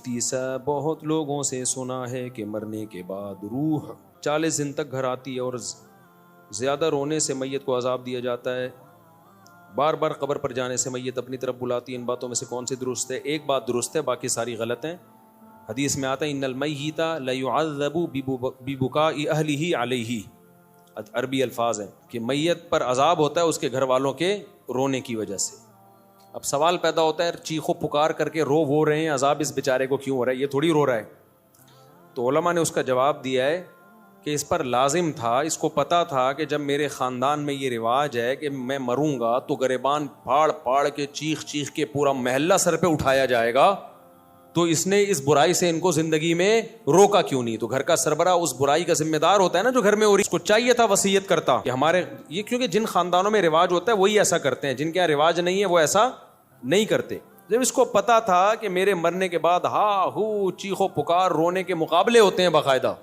مفتی صاحب بہت لوگوں سے سنا ہے کہ مرنے کے بعد روح 40 دن تک گھر آتی ہے اور زیادہ رونے سے میت کو عذاب دیا جاتا ہے، بار بار قبر پر جانے سے میت اپنی طرف بلاتی ہے، ان باتوں میں سے کون سی درست ہے؟ ایک بات درست ہے، باقی ساری غلط ہیں۔ حدیث میں آتا ہے ان المیت لیعذب ببکاء اہلہ علیہ، عربی الفاظ ہیں کہ میت پر عذاب ہوتا ہے اس کے گھر والوں کے رونے کی وجہ سے۔ اب سوال پیدا ہوتا ہے چیخو پکار کر کے وہ رہے ہیں، عذاب اس بیچارے کو کیوں ہو رہا ہے؟ یہ تھوڑی رو رہا ہے۔ تو علماء نے اس کا جواب دیا ہے کہ اس پر لازم تھا، اس کو پتا تھا کہ جب میرے خاندان میں یہ رواج ہے کہ میں مروں گا تو گریبان پھاڑ پھاڑ کے چیخ چیخ کے پورا محلہ سر پہ اٹھایا جائے گا، تو اس نے اس برائی سے ان کو زندگی میں روکا کیوں نہیں؟ تو گھر کا سربراہ اس برائی کا ذمہ دار ہوتا ہے نا جو گھر میں ہو رہی، اس کو چاہیے تھا وصیت کرتا کہ ہمارے یہ، کیونکہ جن خاندانوں میں رواج ہوتا ہے وہی ایسا کرتے ہیں، جن کے یہاں رواج نہیں ہے وہ ایسا نہیں کرتے۔ جب اس کو پتا تھا کہ میرے مرنے کے بعد ہا ہو چیخو پکار رونے کے مقابلے ہوتے ہیں باقاعدہ،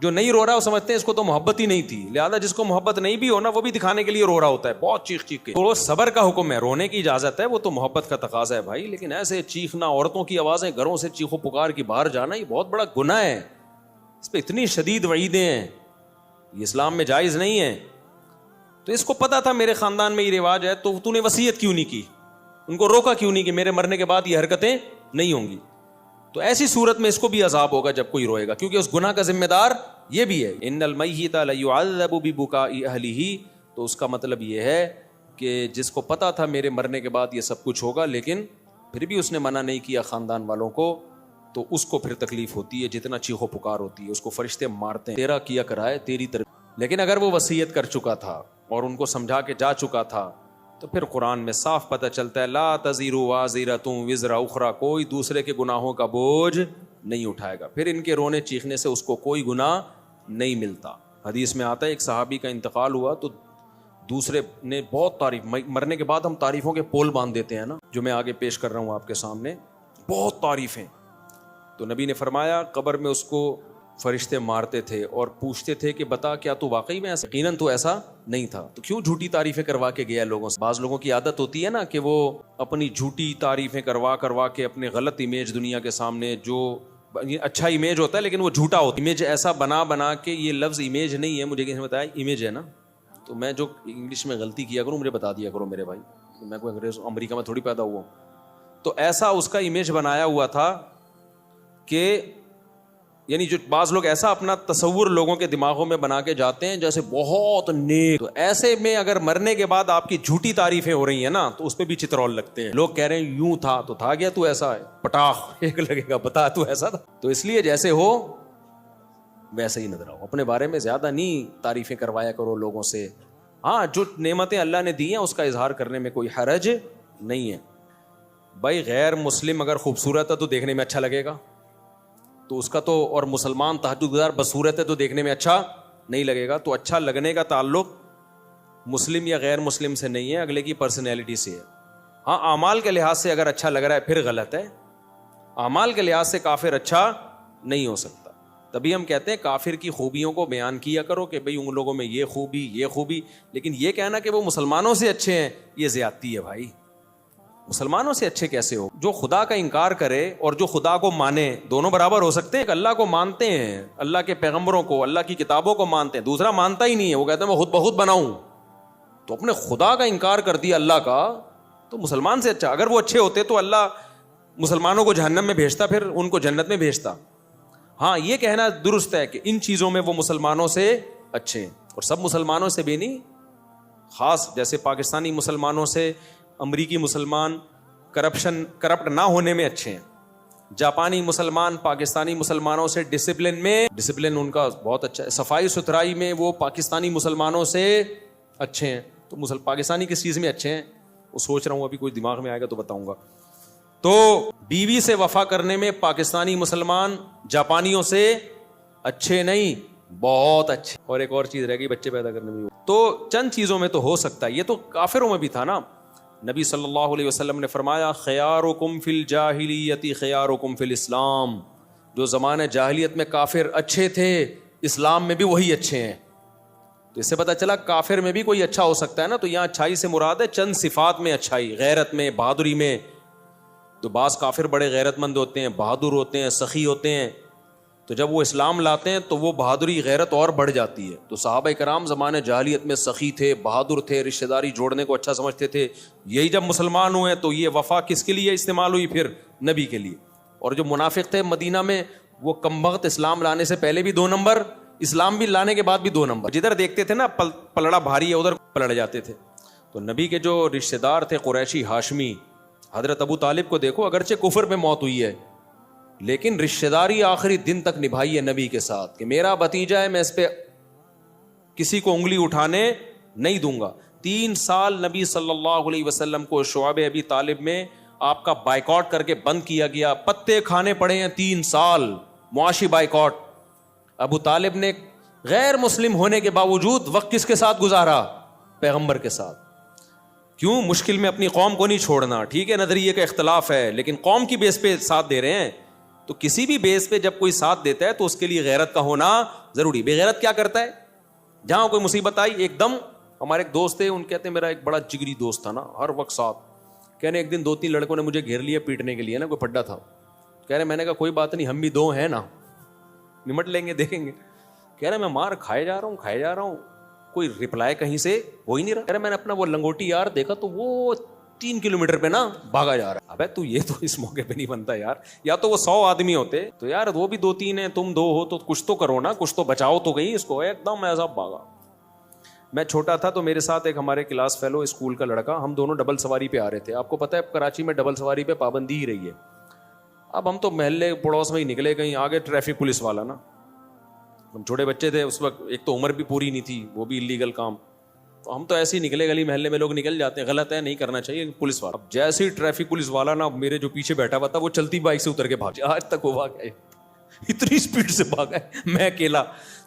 جو نہیں رو رہا وہ سمجھتے ہیں اس کو تو محبت ہی نہیں تھی، لہذا جس کو محبت نہیں بھی ہونا وہ بھی دکھانے کے لیے رو رہا ہوتا ہے بہت چیخ چیخ کے۔ تو وہ صبر کا حکم ہے، رونے کی اجازت ہے، وہ تو محبت کا تقاضا ہے بھائی، لیکن ایسے چیخنا، عورتوں کی آوازیں گھروں سے چیخو پکار کی باہر جانا، یہ بہت بڑا گناہ ہے، اس پہ اتنی شدید وعیدیں ہیں، یہ اسلام میں جائز نہیں ہے۔ تو اس کو پتا تھا میرے خاندان میں یہ رواج ہے، تو نے وصیت کیوں نہیں کی؟ ان کو روکا کیوں نہیں کہ میرے مرنے کے بعد یہ حرکتیں نہیں ہوں گی؟ تو ایسی صورت میں اس کو بھی عذاب ہوگا جب کوئی روئے گا، کیونکہ اس گناہ کا ذمہ دار یہ بھی ہے۔ ان المیت لیعذب ببکاء اہلہ، تو اس کا مطلب یہ ہے کہ جس کو پتا تھا میرے مرنے کے بعد یہ سب کچھ ہوگا لیکن پھر بھی اس نے منع نہیں کیا خاندان والوں کو، تو اس کو پھر تکلیف ہوتی ہے، جتنا چیخو پکار ہوتی ہے، اس کو فرشتے مارتے ہیں، تیرا کیا کرائے تیری طرف۔ لیکن اگر وہ وصیت کر چکا تھا اور ان کو سمجھا کے جا چکا تھا تو پھر قرآن میں صاف پتہ چلتا ہے لا تزر وازرۃ وزر اخری، کوئی دوسرے کے گناہوں کا بوجھ نہیں اٹھائے گا، پھر ان کے رونے چیخنے سے اس کو کوئی گناہ نہیں ملتا۔ حدیث میں آتا ہے ایک صحابی کا انتقال ہوا تو دوسرے نے بہت تعریف، مرنے کے بعد ہم تعریفوں کے پول باندھ دیتے ہیں نا، جو میں آگے پیش کر رہا ہوں آپ کے سامنے، بہت تعریفیں۔ تو نبی نے فرمایا قبر میں اس کو فرشتے مارتے تھے اور پوچھتے تھے کہ بتا کیا تو واقعی میں ایسا؟ یقیناً تو ایسا نہیں تھا، تو کیوں جھوٹی تعریفیں کروا کے گیا لوگوں سے؟ بعض لوگوں کی عادت ہوتی ہے نا کہ وہ اپنی جھوٹی تعریفیں کروا کے اپنے غلط امیج دنیا کے سامنے، جو اچھا امیج ہوتا ہے لیکن وہ جھوٹا ہوتا ہے، امیج ایسا بنا کے، یہ لفظ امیج نہیں ہے، مجھے کسی نے بتایا امیج ہے نا، تو میں جو انگلش میں غلطی کیا کروں مجھے بتا دیا کرو میرے بھائی، میں کوئی انگریز امریکہ میں تھوڑی پیدا ہوا ہوں۔ تو ایسا اس کا امیج بنایا ہوا تھا کہ یعنی جو بعض لوگ ایسا اپنا تصور لوگوں کے دماغوں میں بنا کے جاتے ہیں جیسے بہت نیک، تو ایسے میں اگر مرنے کے بعد آپ کی جھوٹی تعریفیں ہو رہی ہیں نا تو اس پہ بھی چترول لگتے ہیں، لوگ کہہ رہے ہیں یوں تھا تو تھا گیا، تو ایسا ہے پٹاخ ایک لگے گا، بتا تو ایسا تھا۔ تو اس لیے جیسے ہو ویسے ہی نظر آؤ، اپنے بارے میں زیادہ نہیں تعریفیں کروایا کرو لوگوں سے۔ ہاں جو نعمتیں اللہ نے دی ہیں اس کا اظہار کرنے میں کوئی حرج نہیں ہے۔ بھائی غیر مسلم اگر خوبصورت ہے تو دیکھنے میں اچھا لگے گا، تو اس کا تو، اور مسلمان تہجد گزار بصورت ہے تو دیکھنے میں اچھا نہیں لگے گا۔ تو اچھا لگنے کا تعلق مسلم یا غیر مسلم سے نہیں ہے، اگلے کی پرسنالٹی سے ہے۔ ہاں اعمال کے لحاظ سے اگر اچھا لگ رہا ہے پھر غلط ہے، اعمال کے لحاظ سے کافر اچھا نہیں ہو سکتا۔ تبھی ہم کہتے ہیں کافر کی خوبیوں کو بیان کیا کرو کہ بھئی ان لوگوں میں یہ خوبی، لیکن یہ کہنا کہ وہ مسلمانوں سے اچھے ہیں یہ زیادتی ہے بھائی۔ مسلمانوں سے اچھے کیسے ہو؟ جو خدا کا انکار کرے اور جو خدا کو مانے دونوں برابر ہو سکتے ہیں؟ اللہ کو مانتے ہیں، اللہ کے پیغمبروں کو، اللہ کی کتابوں کو مانتے ہیں، دوسرا مانتا ہی نہیں ہے، وہ کہتے ہیں میں خود بخود بناؤں، تو اپنے خدا کا انکار کر دیا اللہ کا، تو مسلمان سے اچھا۔ اگر وہ اچھے ہوتے تو اللہ مسلمانوں کو جہنم میں بھیجتا، پھر ان کو جنت میں بھیجتا۔ ہاں یہ کہنا درست ہے کہ ان چیزوں میں وہ مسلمانوں سے اچھے ہیں، اور سب مسلمانوں سے بھی نہیں، خاص جیسے پاکستانی مسلمانوں سے امریکی مسلمان کرپٹ نہ ہونے میں اچھے ہیں، جاپانی مسلمان پاکستانی مسلمانوں سے ڈسپلن ان کا بہت اچھا ہے، صفائی ستھرائی میں وہ پاکستانی مسلمانوں سے اچھے ہیں۔ تو پاکستانی کس چیز میں اچھے ہیں وہ سوچ رہا ہوں، ابھی کوئی دماغ میں آئے گا تو بتاؤں گا۔ تو بیوی سے وفا کرنے میں پاکستانی مسلمان جاپانیوں سے اچھے نہیں، بہت اچھے۔ اور ایک اور چیز رہ گئی بچے پیدا کرنے میں، تو چند چیزوں میں تو ہو سکتا ہے، یہ تو کافروں میں بھی تھا نا۔ نبی صلی اللہ علیہ وسلم نے فرمایا خیارکم فی الجاہلیت خیارکم فی الاسلام، جو زمانہ جاہلیت میں کافر اچھے تھے اسلام میں بھی وہی اچھے ہیں۔ تو اس سے پتہ چلا کافر میں بھی کوئی اچھا ہو سکتا ہے نا۔ تو یہاں اچھائی سے مراد ہے چند صفات میں اچھائی، غیرت میں، بہادری میں۔ تو بعض کافر بڑے غیرت مند ہوتے ہیں, بہادر ہوتے ہیں, سخی ہوتے ہیں, تو جب وہ اسلام لاتے ہیں تو وہ بہادری غیرت اور بڑھ جاتی ہے. تو صحابہ کرام زمانے جاہلیت میں سخی تھے, بہادر تھے, رشتہ داری جوڑنے کو اچھا سمجھتے تھے. یہی جب مسلمان ہوئے تو یہ وفا کس کے لیے استعمال ہوئی؟ پھر نبی کے لیے. اور جو منافق تھے مدینہ میں, وہ کمبخت اسلام لانے سے پہلے بھی 2 نمبر, اسلام بھی لانے کے بعد بھی 2 نمبر. جدھر دیکھتے تھے نا پلڑا بھاری ہے ادھر پلڑ جاتے تھے. تو نبی کے جو رشتہ دار تھے قریشی ہاشمی, حضرت ابو طالب کو دیکھو, اگرچہ کفر میں موت ہوئی ہے لیکن رشتہ داری آخری دن تک نبھائی ہے نبی کے ساتھ, کہ میرا بھتیجا ہے, میں اس پہ کسی کو انگلی اٹھانے نہیں دوں گا. 3 سال نبی صلی اللہ علیہ وسلم کو شعب ابی طالب میں آپ کا بائیکاٹ کر کے بند کیا گیا, پتے کھانے پڑے ہیں 3 سال, معاشی بائیکاٹ. ابو طالب نے غیر مسلم ہونے کے باوجود وقت کس کے ساتھ گزارا؟ پیغمبر کے ساتھ. کیوں؟ مشکل میں اپنی قوم کو نہیں چھوڑنا. ٹھیک ہے نظریے کا اختلاف ہے لیکن قوم کی بیس پہ ساتھ دے رہے ہیں. تو کسی بھی بیس پہ جب کوئی ساتھ دیتا ہے تو اس کے لیے غیرت کا ہونا ضروری. بے غیرت کیا کرتا ہے؟ جہاں کوئی مصیبت آئی ایک دم. ہمارے ایک دوست تھے, ان کہتے ہیں میرا ایک بڑا جگری دوست تھا نا, ہر وقت ساتھ. کہنے ایک دن 2-3 لڑکوں نے مجھے گھیر لیا پیٹنے کے لیے نا, کوئی پڈا تھا. کہہ رہے, میں نے کہا کوئی بات نہیں, ہم بھی 2 ہیں نا, نمٹ لیں گے, دیکھیں گے. کہہ رہے میں مار کھائے جا رہا ہوں, کوئی رپلائی کہیں سے ہو ہی نہیں رہا. کہہ رہے میں نے اپنا وہ لنگوٹی یار دیکھا تو وہ 3 کلومیٹر پہ نا بھاگا جا رہا ہے. ابے تو یہ تو اس موقع پہ نہیں بنتا یار, یا تو وہ 100 آدمی ہوتے تو یار وہ بھی 2-3 ہیں, تم 2 ہو تو کچھ تو کرو نا, کچھ تو بچاؤ تو گئی اس کو. ایک دم ایسا بھاگا. میں چھوٹا تھا تو میرے ساتھ ایک ہمارے کلاس فیلو اسکول کا لڑکا, ہم دونوں ڈبل سواری پہ آ رہے تھے. آپ کو پتا ہے کراچی میں ڈبل سواری پہ پابندی ہی رہی ہے. اب ہم تو محلے پڑوس میں ہی نکلے, کہیں آگے ٹریفک پولیس والا نا, ہم چھوٹے بچے تھے اس وقت, ایک تو عمر بھی پوری نہیں تھی, وہ بھی اللیگل کام. تو ہم تو ایسے ہی نکلے, گلی محلے میں لوگ نکل جاتے ہیں, غلط ہے, نہیں کرنا چاہیے. پولیس والا, اب جیسے ہی ٹریفک پولیس والا نا میرے جو پیچھے بیٹھا ہوا تھا وہ چلتی بائک سے اتر کے بھاگ, آج تک وہ بھاگا ہے, اتنی اسپیڈ سے بھاگا ہے, میں اکیلا.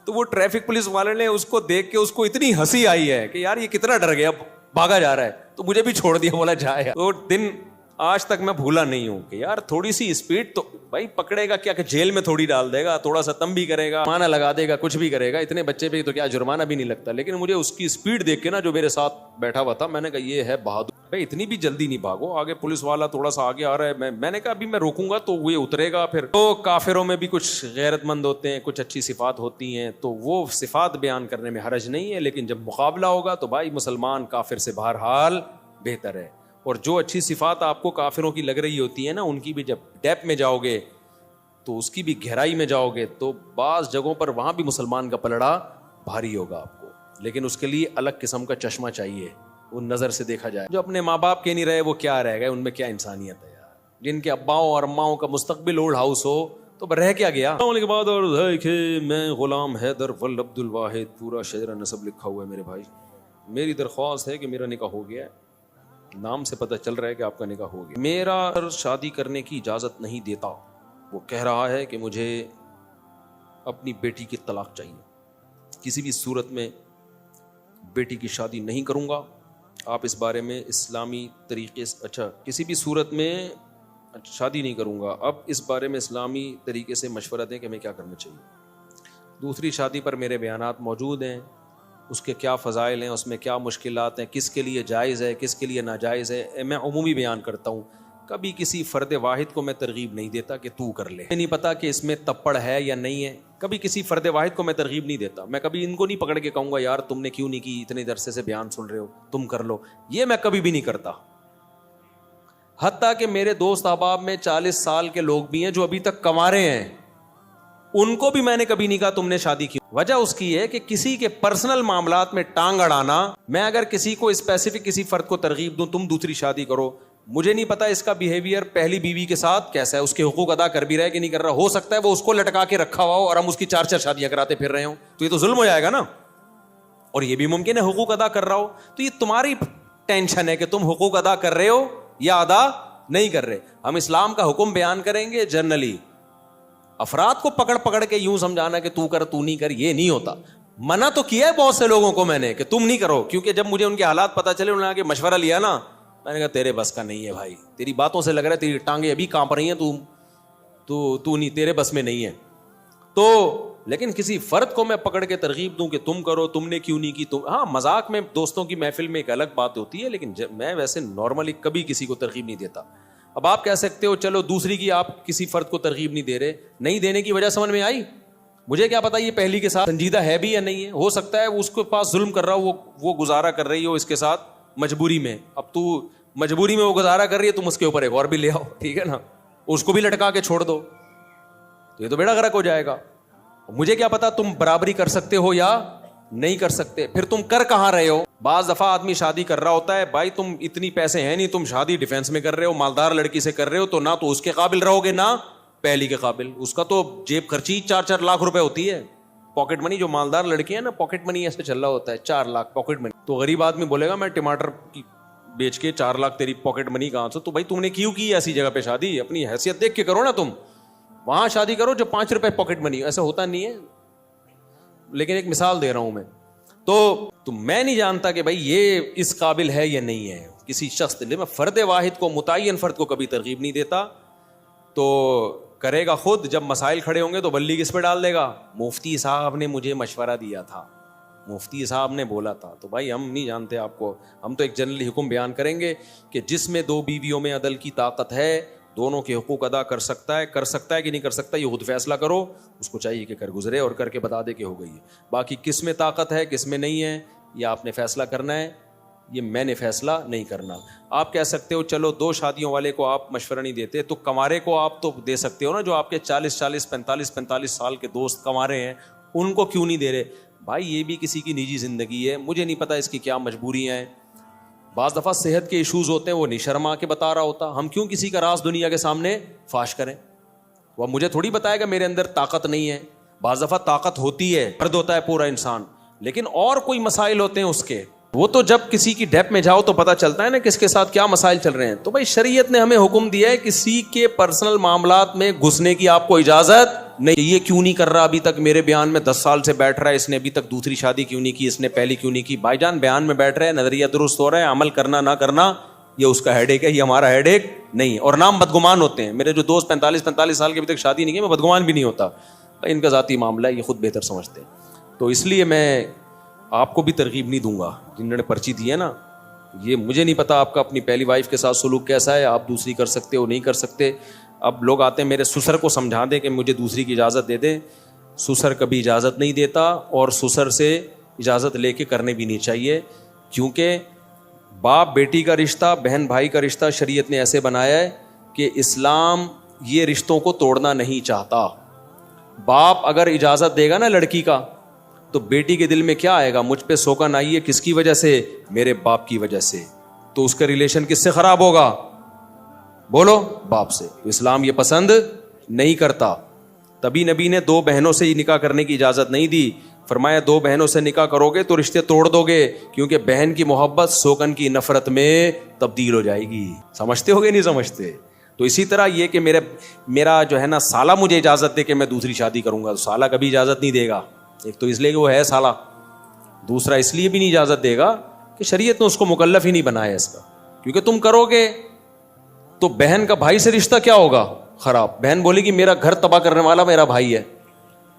تو وہ ٹریفک پولیس والے نے اس کو دیکھ کے اس کو اتنی ہنسی آئی ہے کہ یار یہ کتنا ڈر گیا, بھاگا جا رہا ہے, تو مجھے بھی چھوڑ دیا, بولا جائے. وہ دن آج تک میں بھولا نہیں ہوں کہ یار تھوڑی سی اسپیڈ تو بھائی پکڑے گا کیا, کہ جیل میں تھوڑی ڈال دے گا, تھوڑا سا تم بھی کرے گا, جرمانہ لگا دے گا, کچھ بھی کرے گا. اتنے بچے پہ تو کیا جرمانہ بھی نہیں لگتا. لیکن مجھے اس کی اسپیڈ دیکھ کے نا جو میرے ساتھ بیٹھا ہوا تھا, میں نے کہا یہ ہے بہادر. بھائی اتنی بھی جلدی نہیں بھاگو, آگے پولیس والا تھوڑا سا آگے آ رہا ہے, میں نے کہا ابھی میں روکوں گا تو وہ اترے گا. پھر تو کافروں میں بھی کچھ غیرت مند ہوتے ہیں, کچھ اچھی صفات ہوتی ہیں, تو وہ صفات بیان کرنے میں حرج نہیں ہے. لیکن جب مقابلہ ہوگا تو بھائی مسلمان کافر سے بہرحال بہتر ہے. اور جو اچھی صفات آپ کو کافروں کی لگ رہی ہوتی ہیں نا, ان کی بھی جب ڈیپ میں جاؤ گے تو اس کی بھی گہرائی میں جاؤ گے تو بعض جگہوں پر وہاں بھی مسلمان کا پلڑا بھاری ہوگا آپ کو. لیکن اس کے لیے الگ قسم کا چشمہ چاہیے, وہ نظر سے دیکھا جائے. جو اپنے ماں باپ کے نہیں رہے وہ کیا رہ گئے, ان میں کیا انسانیت ہے یار. جن کے اباؤں اور اماؤں کا مستقبل اولڈ ہاؤس ہو تو رہ کیا گیا. کے بعد اور میں غلام حیدر ول عبد الواحد, پورا شجرہ نسب لکھا ہوا ہے میرے بھائی. میری درخواست ہے کہ میرا نکاح ہو گیا ہے, نام سے پتہ چل رہا ہے کہ آپ کا نکاح ہو گیا. میرا شادی کرنے کی اجازت نہیں دیتا, وہ کہہ رہا ہے کہ مجھے اپنی بیٹی کی طلاق چاہیے, کسی بھی صورت میں بیٹی کی شادی نہیں کروں گا. آپ اس بارے میں اسلامی طریقے سے, اچھا کسی بھی صورت میں شادی نہیں کروں گا, اب اس بارے میں اسلامی طریقے سے مشورہ دیں کہ ہمیں کیا کرنا چاہیے. دوسری شادی پر میرے بیانات موجود ہیں, اس کے کیا فضائل ہیں, اس میں کیا مشکلات ہیں, کس کے لیے جائز ہے, کس کے لیے ناجائز ہے. میں عمومی بیان کرتا ہوں, کبھی کسی فرد واحد کو میں ترغیب نہیں دیتا کہ تو کر لے. نہیں پتا کہ اس میں تپڑ ہے یا نہیں ہے, کبھی کسی فرد واحد کو میں ترغیب نہیں دیتا. میں کبھی ان کو نہیں پکڑ کے کہوں گا یار تم نے کیوں نہیں کی, اتنے عرصے سے بیان سن رہے ہو, تم کر لو. یہ میں کبھی بھی نہیں کرتا. حتیٰ کہ میرے دوست احباب میں 40 سال کے لوگ بھی ہیں جو ابھی تک کنوارے ہیں, ان کو بھی میں نے کبھی نہیں کہا تم نے شادی کی. وجہ اس کی ہے کہ کسی کے پرسنل معاملات میں ٹانگ اڑانا, میں اگر کسی کو اسپیسیفک کسی فرد کو ترغیب دوں تم دوسری شادی کرو, مجھے نہیں پتا اس کا بیہیویئر پہلی بیوی کے ساتھ کیسا ہے, اس کے حقوق ادا کر بھی رہا ہے کہ نہیں کر رہا. ہو سکتا ہے وہ اس کو لٹکا کے رکھا ہوا ہو اور ہم اس کی 4 شادیاں کراتے پھر رہے ہوں, تو یہ تو ظلم ہو جائے گا نا. اور یہ بھی ممکن ہے حقوق ادا کر رہا ہو, تو یہ تمہاری ٹینشن ہے کہ تم حقوق ادا کر رہے ہو یا ادا نہیں کر رہے. ہم اسلام کا حکم بیان کریں گے جنرلی, افراد کو پکڑ کے یوں سمجھانا کہ تو کر تو نہیں کر, یہ نہیں ہوتا. منع تو کیا ہے بہت سے لوگوں کو میں نے کہ تم نہیں کرو, کیونکہ جب مجھے ان کے حالات پتہ چلے, انہوں نے آگے مشورہ لیا نا, میں نے کہا تیرے بس کا نہیں ہے بھائی, تیری باتوں سے لگ رہا ہے تیری ٹانگیں ابھی کانپ رہی ہیں, تو نہیں, تیرے بس میں نہیں ہے. تو لیکن کسی فرد کو میں پکڑ کے ترغیب دوں کہ تم کرو, تم نے کیوں نہیں کی, تم, ہاں مذاق میں دوستوں کی محفل میں ایک الگ بات ہوتی ہے, لیکن میں ویسے نارملی کبھی کسی کو ترغیب نہیں دیتا. اب آپ کہہ سکتے ہو چلو دوسری کی آپ کسی فرد کو ترغیب نہیں دے رہے, نہیں دینے کی وجہ سمجھ میں آئی. مجھے کیا پتا یہ پہلی کے ساتھ سنجیدہ ہے بھی یا نہیں ہے, ہو سکتا ہے اس کے پاس ظلم کر رہا ہو, وہ گزارا کر رہی ہو اس کے ساتھ مجبوری میں. اب تو مجبوری میں وہ گزارا کر رہی ہے, تم اس کے اوپر ایک اور بھی لے آؤ, ٹھیک ہے نا, اس کو بھی لٹکا کے چھوڑ دو, تو یہ تو بیڑا غرق ہو جائے گا. مجھے کیا پتا تم برابری کر سکتے ہو یا نہیں کر سکتے, پھر تم کر کہاں رہے ہو. بعض دفعہ آدمی شادی کر رہا ہوتا ہے, بھائی تم اتنی پیسے ہیں نہیں, تم شادی ڈیفینس میں کر رہے ہو, مالدار لڑکی سے کر رہے ہو, تو نہ تو اس کے قابل رہو گے نہ پہلی کے قابل. اس کا تو جیب خرچی 4-4 لاکھ روپے ہوتی ہے, پاکٹ منی. جو مالدار لڑکی ہے نا, پاکٹ منی ایسے چل رہا ہوتا ہے 4 لاکھ پاکٹ منی. تو غریب آدمی بولے گا میں ٹماٹر کی بیچ کے 4 لاکھ تیری پاکٹ منی کہاں سے. تو بھائی تم نے کیوں کی ایسی جگہ پہ شادی, اپنی حیثیت دیکھ کے کرو نا, تم وہاں شادی کرو جو 5 روپے پاکٹ منی. ایسا ہوتا نہیں ہے, لیکن ایک مثال دے رہا ہوں میں. تو میں نہیں جانتا کہ بھائی یہ اس قابل ہے یا نہیں ہے کسی شخص. میں فرد واحد کو, متعین فرد کو کبھی ترغیب نہیں دیتا. تو کرے گا خود, جب مسائل کھڑے ہوں گے تو بلی کس پہ ڈال دے گا, مفتی صاحب نے مجھے مشورہ دیا تھا, مفتی صاحب نے بولا تھا. تو بھائی ہم نہیں جانتے آپ کو, ہم تو ایک جنرلی حکم بیان کریں گے کہ جس میں 2 بیویوں میں عدل کی طاقت ہے, دونوں کے حقوق ادا کر سکتا ہے کہ نہیں کر سکتا, یہ خود فیصلہ کرو. اس کو چاہیے کہ کر گزرے اور کر کے بتا دے کہ ہو گئی ہے. باقی کس میں طاقت ہے کس میں نہیں ہے یہ آپ نے فیصلہ کرنا ہے, یہ میں نے فیصلہ نہیں کرنا. آپ کہہ سکتے ہو چلو 2 شادیوں والے کو آپ مشورہ نہیں دیتے, تو کمارے کو آپ تو دے سکتے ہو نا, جو آپ کے 40 45 سال کے دوست کمارے ہیں, ان کو کیوں نہیں دے رہے. بھائی یہ بھی کسی کی نجی زندگی ہے, مجھے نہیں پتا اس کی کیا مجبوریاں ہیں. بعض دفعہ صحت کے ایشوز ہوتے ہیں, وہ نہیں شرما کے بتا رہا ہوتا. ہم کیوں کسی کا راز دنیا کے سامنے فاش کریں, وہ مجھے تھوڑی بتائے گا میرے اندر طاقت نہیں ہے. بعض دفعہ طاقت ہوتی ہے, فرد ہوتا ہے پورا انسان, لیکن اور کوئی مسائل ہوتے ہیں اس کے, وہ تو جب کسی کی ڈیپ میں جاؤ تو پتہ چلتا ہے نا کس کے ساتھ کیا مسائل چل رہے ہیں. تو بھائی شریعت نے ہمیں حکم دیا ہے کسی کے پرسنل معاملات میں گھسنے کی آپ کو اجازت نہیں. یہ کیوں نہیں کر رہا ابھی تک میرے بیان میں 10 سال سے بیٹھ رہا ہے, اس نے ابھی تک دوسری شادی کیوں نہیں کی, اس نے پہلی کیوں نہیں کی. بھائی جان بیان میں بیٹھ رہے ہیں, نظریہ درست ہو رہا ہے, عمل کرنا نہ کرنا یہ اس کا ہیڈ ایک ہے, یہ ہمارا ہیڈ ایک نہیں ہے. اور نام بدگمان ہوتے ہیں. میرے جو دوست 45 سال کے ابھی تک شادی نہیں کی, میں بدگمان بھی نہیں ہوتا. ان کا ذاتی معاملہ ہے, یہ خود بہتر سمجھتے ہیں. تو اس لیے میں آپ کو بھی ترغیب نہیں دوں گا. جنہوں نے پرچی دی ہے نا, یہ مجھے نہیں پتا آپ کا اپنی پہلی وائف کے ساتھ سلوک کیسا ہے, آپ دوسری کر سکتے ہو نہیں کر سکتے. اب لوگ آتے ہیں میرے سسر کو سمجھا دیں کہ مجھے دوسری کی اجازت دے دیں. سسر کبھی اجازت نہیں دیتا, اور سسر سے اجازت لے کے کرنے بھی نہیں چاہیے, کیونکہ باپ بیٹی کا رشتہ, بہن بھائی کا رشتہ شریعت نے ایسے بنایا ہے کہ اسلام یہ رشتوں کو توڑنا نہیں چاہتا. باپ اگر اجازت دے گا نا لڑکی کا, تو بیٹی کے دل میں کیا آئے گا, مجھ پہ سوکن آئی ہے کس کی وجہ سے, میرے باپ کی وجہ سے. تو اس کا ریلیشن کس سے خراب ہوگا, بولو, باپ سے. تو اسلام یہ پسند نہیں کرتا. تبھی نبی نے 2 بہنوں سے نکاح کرنے کی اجازت نہیں دی. فرمایا 2 بہنوں سے نکاح کرو گے تو رشتے توڑ دو گے, کیونکہ بہن کی محبت سوکن کی نفرت میں تبدیل ہو جائے گی. سمجھتے ہو گے نہیں سمجھتے؟ تو اسی طرح یہ کہ میرا جو ہے نا سالہ مجھے اجازت دے کہ میں دوسری شادی کروں گا, تو سالہ کبھی اجازت نہیں دے گا. ایک تو اس لیے کہ وہ ہے سالہ, دوسرا اس لیے بھی نہیں اجازت دے گا کہ شریعت نے اس کو مکلف ہی نہیں بنایا اس کا. کیونکہ تم کرو گے تو بہن کا بھائی سے رشتہ کیا ہوگا, خراب. بہن بولے گی میرا گھر تباہ کرنے والا میرا بھائی ہے.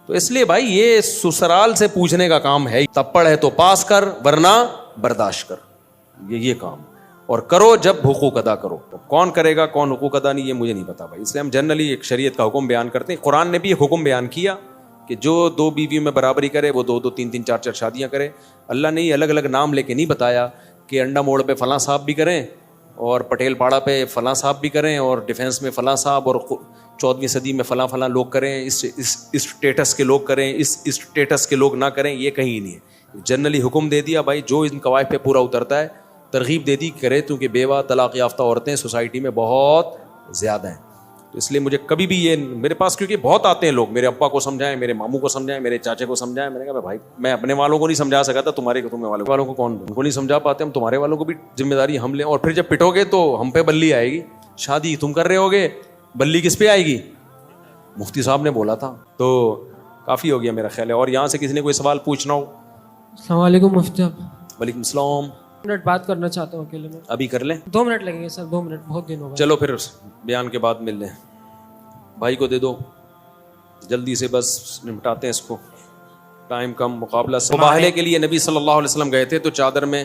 تو اس لیے بھائی یہ سسرال سے پوچھنے کا کام ہے. تپڑ ہے تو پاس کر, ورنہ برداشت کر, یہ کام. اور کرو جب حقوق ادا کرو. کون کرے گا کون حقوق ادا نہیں, یہ مجھے نہیں پتا بھائی. اس لیے ہم جنرلی ایک شریعت کا حکم بیان کرتے ہیں. قرآن نے بھی ایک حکم بیان کیا کہ جو 2 بیویوں میں برابری کرے وہ 2 3 4 شادیاں کرے. اللہ نے یہ الگ الگ نام لے کے نہیں بتایا کہ انڈا موڑ پہ فلاں صاحب بھی کریں, اور پٹیل پاڑا پہ فلاں صاحب بھی کریں, اور ڈیفینس میں فلاں صاحب, اور 14ویں صدی میں فلاں لوگ کریں, اس اسٹیٹس کے لوگ کریں, اس اسٹیٹس کے لوگ نہ کریں. یہ کہیں نہیں ہے. جنرلی حکم دے دیا بھائی جو ان قواعد پہ پورا اترتا ہے, ترغیب دے دی کرے, کیونکہ بیوہ طلاق یافتہ عورتیں سوسائٹی میں بہت زیادہ ہیں. تو اس لیے مجھے کبھی بھی یہ میرے پاس, کیونکہ بہت آتے ہیں لوگ, میرے ابا کو سمجھائیں, میرے ماموں کو سمجھائیں, میرے چاچے کو سمجھائیں. میں نے کہا بھائی میں اپنے والوں کو نہیں سمجھا سکا تھا, تمہارے والوں کو کون, ان کو نہیں سمجھا پاتے ہم, تمہارے والوں کو بھی ذمہ داری ہم لیں. اور پھر جب پٹو گے تو ہم پہ بلی آئے گی. شادی تم کر رہے ہوگے, بلی کس پہ آئے گی, مفتی صاحب نے بولا تھا. تو کافی ہو گیا میرا خیال ہے. اور یہاں سے کسی نے کوئی سوال پوچھنا ہو. السلام علیکم مفتی صاحب. وعلیکم السلام. منٹ بات کرنا چاہتا ہوں اکیلے میں. ابھی کر لیں, 2 منٹ لگیں گے سر, 2 منٹ بہت دن ہو گئے. چلو پھر بیان کے بعد مل لیں. بھائی کو دے دو جلدی سے, بس نمٹاتے ہیں اس کو, ٹائم کم. مقابلہ مباہلے کے لیے نبی صلی اللہ علیہ وسلم گئے تھے, تو چادر میں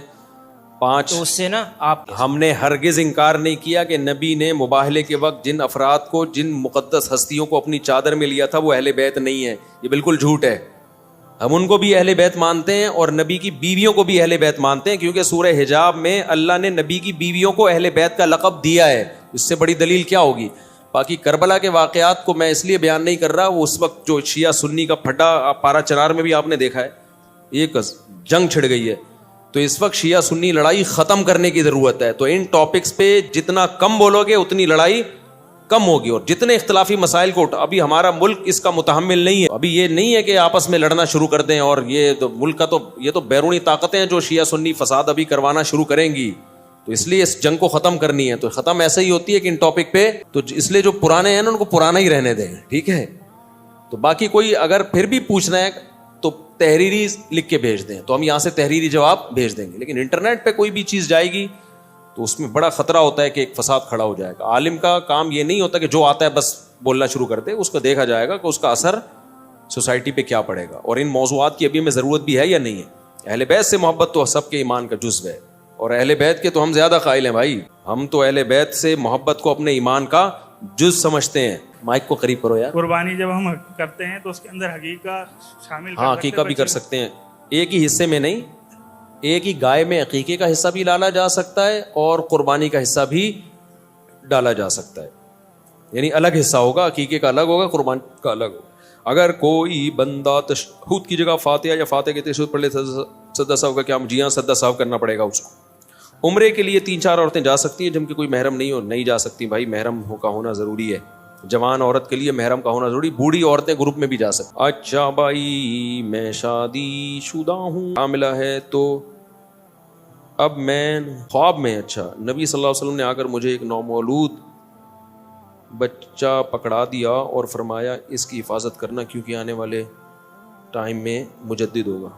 5 تو اس سے نا آپ ہم نے ہرگز انکار نہیں کیا کہ نبی نے مباہلے کے وقت جن افراد کو، جن مقدس ہستیوں کو اپنی چادر میں لیا تھا وہ اہل بیت نہیں ہے. یہ بالکل جھوٹ ہے. ہم ان کو بھی اہل بیت مانتے ہیں اور نبی کی بیویوں کو بھی اہل بیت مانتے ہیں، کیونکہ سورہ حجاب میں اللہ نے نبی کی بیویوں کو اہل بیت کا لقب دیا ہے. اس سے بڑی دلیل کیا ہوگی؟ باقی کربلا کے واقعات کو میں اس لیے بیان نہیں کر رہا، وہ اس وقت جو شیعہ سنی کا پھڈا پارا چنار میں بھی آپ نے دیکھا ہے، ایک جنگ چھڑ گئی ہے. تو اس وقت شیعہ سنی لڑائی ختم کرنے کی ضرورت ہے. تو ان ٹاپکس پہ جتنا کم بولو گے اتنی لڑائی کم ہوگی. اور جتنے اختلافی مسائل کو ابھی ہمارا ملک اس کا متحمل نہیں ہے. ابھی یہ نہیں ہے کہ آپس میں لڑنا شروع کر دیں، اور یہ تو ملک کا تو یہ تو بیرونی طاقتیں ہیں جو شیعہ سنی فساد ابھی کروانا شروع کریں گی. تو اس لیے اس جنگ کو ختم کرنی ہے. تو ختم ایسے ہی ہوتی ہے کہ ان ٹاپک پہ تو اس لیے جو پرانے ہیں نا ان کو پرانا ہی رہنے دیں، ٹھیک ہے. تو باقی کوئی اگر پھر بھی پوچھنا ہے تو تحریری لکھ کے بھیج دیں، تو ہم یہاں سے تحریری جواب بھیج دیں گے. لیکن انٹرنیٹ پہ کوئی بھی چیز جائے گی تو اس میں بڑا خطرہ ہوتا ہے کہ ایک فساد کھڑا ہو جائے گا. عالم کا کام یہ نہیں ہوتا کہ جو آتا ہے بس بولنا شروع کر دے. اس کو دیکھا جائے گا کہ اس کا اثر سوسائٹی پہ کیا پڑے گا، اور ان موضوعات کی ابھی ہمیں ضرورت بھی ہے یا نہیں ہے. اہل بیت سے محبت تو سب کے ایمان کا جزو ہے، اور اہل بیت کے تو ہم زیادہ قائل ہیں بھائی. ہم تو اہل بیت سے محبت کو اپنے ایمان کا جز سمجھتے ہیں. مائک کو قریب کرو یار. قربانی جب ہم کرتے ہیں تو اس کے اندر حقیقہ شامل ہاں عقیقہ بھی کر سکتے ہیں، ایک ہی حصے میں نہیں. ایک ہی گائے میں عقیقے کا حصہ بھی ڈالا جا سکتا ہے اور قربانی کا حصہ بھی ڈالا جا سکتا ہے. یعنی الگ حصہ ہوگا، عقیقے کا الگ ہوگا، قربانی کا الگ ہوگا. اگر کوئی بندہ تشہد کی جگہ فاتحہ یا فاتحہ کے تشہد پڑھ لے سدا صاحب کا کیا؟ جی ہاں، سدا صاحب کرنا پڑے گا اس کو. عمرے کے لیے 3-4 عورتیں جا سکتی ہیں جن کے کوئی محرم نہیں جا سکتی. بھائی محرم کا ہونا ضروری ہے. جوان عورت کے لیے محرم کا ہونا ضروری. بوڑھی عورتیں گروپ میں بھی جا سکتی. اچھا بھائی میں شادی شدہ ہوں، حاملہ ہے، تو اب میں خواب میں اچھا نبی صلی اللہ علیہ وسلم نے آ کر مجھے ایک نومولود بچہ پکڑا دیا اور فرمایا اس کی حفاظت کرنا کیونکہ آنے والے ٹائم میں مجدد ہوگا.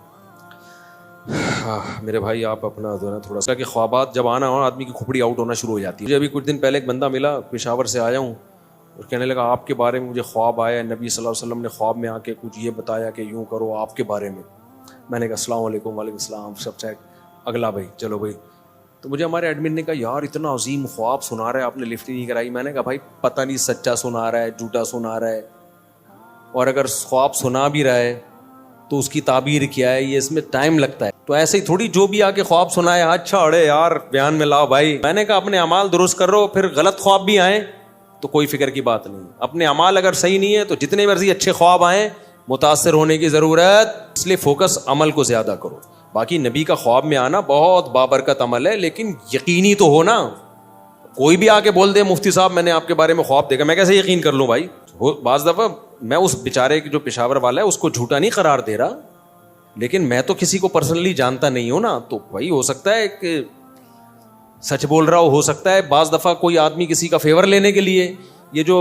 میرے بھائی آپ اپنا جو ہے نا تھوڑا سا کہ خوابات جب آنا ہو آدمی کی کھوپڑی آؤٹ ہونا شروع ہو جاتی ہے. مجھے ابھی کچھ دن پہلے ایک بندہ ملا، پشاور سے آیا ہوں، اور کہنے لگا آپ کے بارے میں مجھے خواب آیا ہے، نبی صلی اللہ علیہ وسلم نے خواب میں آ کے کچھ یہ بتایا کہ یوں کرو آپ کے بارے میں. میں نے کہا السلام علیکم. وعلیکم السلام. سب چیک. اگلا بھائی چلو بھائی. تو مجھے ہمارے ایڈمن نے کہا یار اتنا عظیم خواب سنا رہا ہے، آپ نے لفٹ ہی نہیں کرائی. میں نے کہا بھائی پتہ نہیں سچا سنا رہا ہے جھوٹا سنا رہا ہے، اور اگر خواب سنا بھی رہا ہے تو اس کی تعبیر کیا ہے، یہ اس میں ٹائم لگتا ہے. تو ایسے ہی تھوڑی جو بھی آ کے خواب سنائے اچھا اڑے یار بیان میں لاؤ بھائی. میں نے کہا اپنے اعمال درست کر رہو، پھر غلط خواب بھی آئیں تو کوئی فکر کی بات نہیں. اپنے اعمال اگر صحیح نہیں ہے تو جتنے مرضی اچھے خواب آئیں متاثر ہونے کی ضرورت، اس لیے فوکس عمل کو زیادہ کرو. باقی نبی کا خواب میں آنا بہت بابرکت عمل ہے، لیکن یقینی تو ہو نا. کوئی بھی آ کے بول دے مفتی صاحب میں نے آپ کے بارے میں خواب دیکھا، میں کیسے یقین کر لوں بھائی. بعض دفعہ میں اس بیچارے جو پشاور والا ہے اس کو جھوٹا نہیں قرار دے رہا، لیکن میں تو کسی کو پرسنلی جانتا نہیں ہوں نا. تو بھائی ہو سکتا ہے کہ سچ بول رہا ہو سکتا ہے بعض دفعہ کوئی آدمی کسی کا فیور لینے کے لیے، یہ جو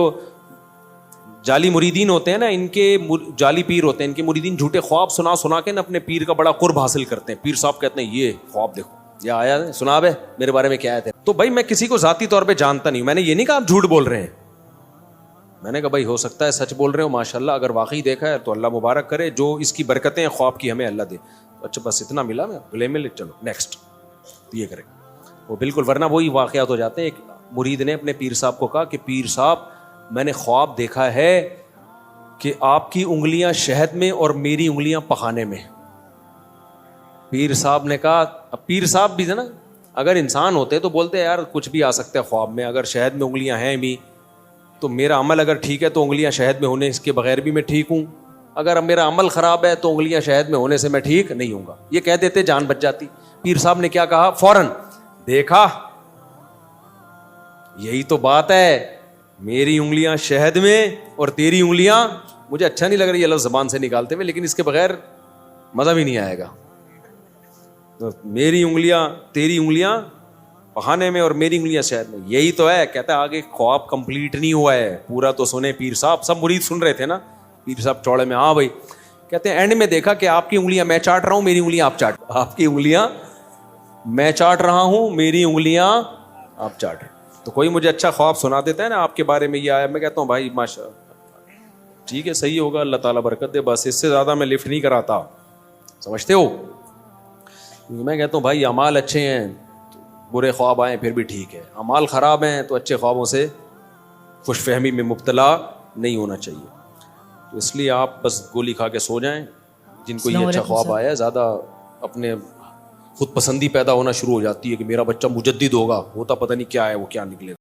جعلی مریدین ہوتے ہیں نا، ان کے جعلی پیر ہوتے ہیں، ان کے مریدین جھوٹے خواب سنا کے نا اپنے پیر کا بڑا قرب حاصل کرتے ہیں. پیر صاحب کہتے ہیں یہ خواب دیکھو یہ آیا ہے، سنا بے میرے بارے میں کیا آیا تھا. تو بھائی میں کسی کو ذاتی طور پہ جانتا نہیں ہوں، میں نے یہ نہیں کہا آپ جھوٹ بول رہے ہیں. میں نے کہا بھائی ہو سکتا ہے سچ بول رہے ہو، ماشاءاللہ اگر واقعی دیکھا ہے تو اللہ مبارک کرے، جو اس کی برکتیں خواب کی ہمیں اللہ دے. اچھا بس اتنا ملا، میں گلے میں چلو نیکسٹ یہ کریں وہ بالکل. ورنہ وہی واقعات ہو جاتے ہیں. ایک مرید نے اپنے پیر صاحب کو کہا کہ پیر صاحب میں نے خواب دیکھا ہے کہ آپ کی انگلیاں شہد میں اور میری انگلیاں پخانے میں. پیر صاحب نے کہا، اب پیر صاحب بھی تھے نا، اگر انسان ہوتے تو بولتے یار کچھ بھی آ سکتا ہے خواب میں، اگر شہد میں انگلیاں ہیں بھی تو میرا عمل اگر ٹھیک ہے تو انگلیاں شہد میں ہونے اس کے بغیر بھی میں ٹھیک ہوں، اگر میرا عمل خراب ہے تو انگلیاں شہد میں ہونے سے میں ٹھیک نہیں ہوں گا. یہ کہہ دیتے جان بچ جاتی. پیر صاحب نے کیا کہا فوراً، دیکھا یہی تو بات ہے، میری انگلیاں شہد میں اور تیری انگلیاں، مجھے اچھا نہیں لگ رہی یہ لفظ زبان سے نکالتے ہوئے، لیکن اس کے بغیر مزہ بھی نہیں آئے گا. تو میری انگلیاں تیری انگلیاں پہانے میں اور میری انگلیاں شہد میں، یہی تو ہے. کہتا ہے آگے خواب کمپلیٹ نہیں ہوا ہے، پورا تو سنے پیر صاحب. سب مرید سن رہے تھے نا. پیر صاحب چوڑے میں، ہاں بھائی. کہتے ہیں اینڈ میں دیکھا کہ آپ کی انگلیاں میں چاٹ رہا ہوں، میری انگلیاں آپ چاٹ، آپ کی انگلیاں میں چاٹ رہا ہوں، میری انگلیاں آپ چاٹ رہے. تو کوئی مجھے اچھا خواب سنا دیتا ہے نا آپ کے بارے میں یہ آیا، میں کہتا ہوں بھائی ماشاء ٹھیک ہے صحیح ہوگا، اللہ تعالیٰ برکت دے، بس اس سے زیادہ میں لفٹ نہیں کراتا. سمجھتے ہو؟ میں کہتا ہوں بھائی اعمال اچھے ہیں، برے خواب آئیں پھر بھی ٹھیک ہے. اعمال خراب ہیں تو اچھے خوابوں سے خوش فہمی میں مبتلا نہیں ہونا چاہیے. تو اس لیے آپ بس گولی کھا کے سو جائیں. جن کو یہ اچھا خواب آیا ہے زیادہ اپنے خود پسندی پیدا ہونا شروع ہو جاتی ہے کہ میرا بچہ مجدد ہوگا، ہوتا پتہ نہیں کیا ہے وہ، کیا نکلے.